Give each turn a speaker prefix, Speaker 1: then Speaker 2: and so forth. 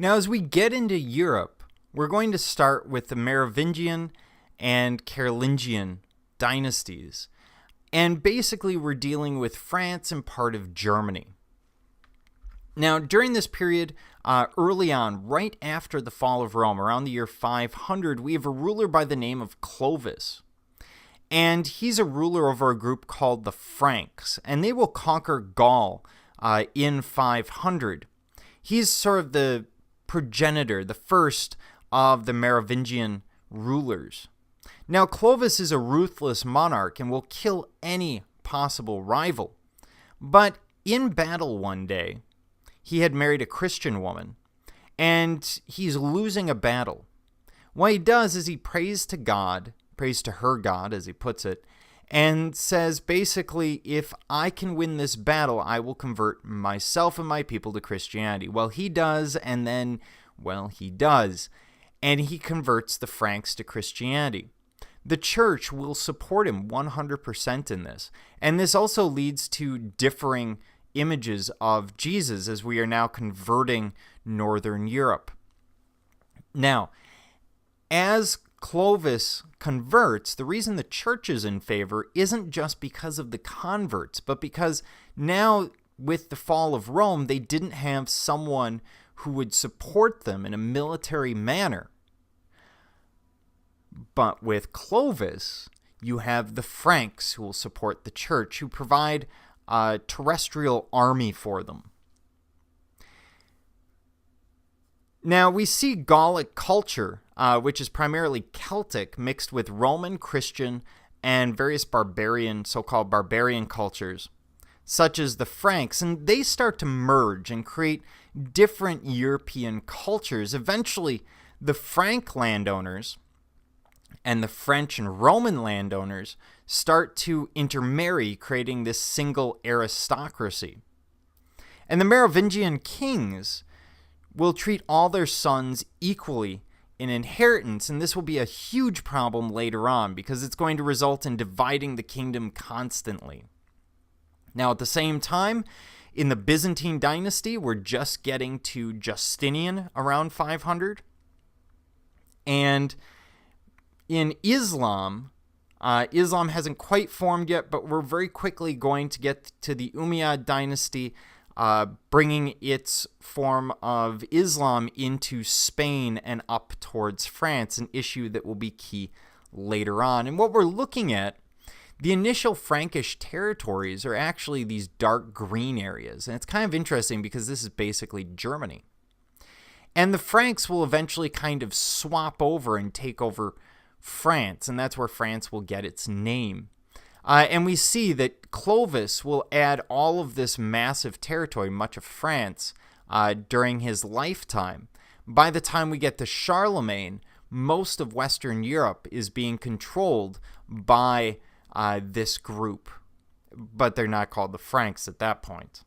Speaker 1: Now, as we get into Europe, we're going to start with the Merovingian and Carolingian dynasties. And basically, we're dealing with France and part of Germany. Now, during this period, early on, right after the fall of Rome, around the year 500, we have a ruler by the name of Clovis. And he's a ruler over a group called the Franks, and they will conquer Gaul in 500. He's sort of the progenitor, the first of the Merovingian rulers. Now, Clovis is a ruthless monarch and will kill any possible rival. But in battle one day, he had married a Christian woman, and he's losing a battle. What he does is he prays to God, prays to her God, as he puts it, and says, basically, if I can win this battle, I will convert myself and my people to Christianity. Well, he does, and then, he does. And he converts the Franks to Christianity. The church will support him 100% in this. And this also leads to differing images of Jesus as we are now converting Northern Europe. Now, as Clovis converts, the reason the church is in favor isn't just because of the converts, but because now with the fall of Rome, they didn't have someone who would support them in a military manner. But with Clovis, you have the Franks who will support the church, who provide a terrestrial army for them. Now, we see Gallic culture, which is primarily Celtic, mixed with Roman, Christian, and various so-called barbarian cultures, such as the Franks, and they start to merge and create different European cultures. Eventually, the Frank landowners and the French and Roman landowners start to intermarry, creating this single aristocracy. And the Merovingian kings will treat all their sons equally in inheritance, and this will be a huge problem later on because it's going to result in dividing the kingdom constantly. Now, at the same time, in the Byzantine dynasty, we're just getting to Justinian around 500. And in Islam, Islam hasn't quite formed yet, but we're very quickly going to get to the Umayyad dynasty, bringing its form of Islam into Spain and up towards France, an issue that will be key later on. And what we're looking at, the initial Frankish territories are actually these dark green areas. And it's kind of interesting because this is basically Germany. And the Franks will eventually kind of swap over and take over France, and that's where France will get its name. And we see that Clovis will add all of this massive territory, much of France, during his lifetime. By the time we get to Charlemagne, most of Western Europe is being controlled by this group, but they're not called the Franks at that point.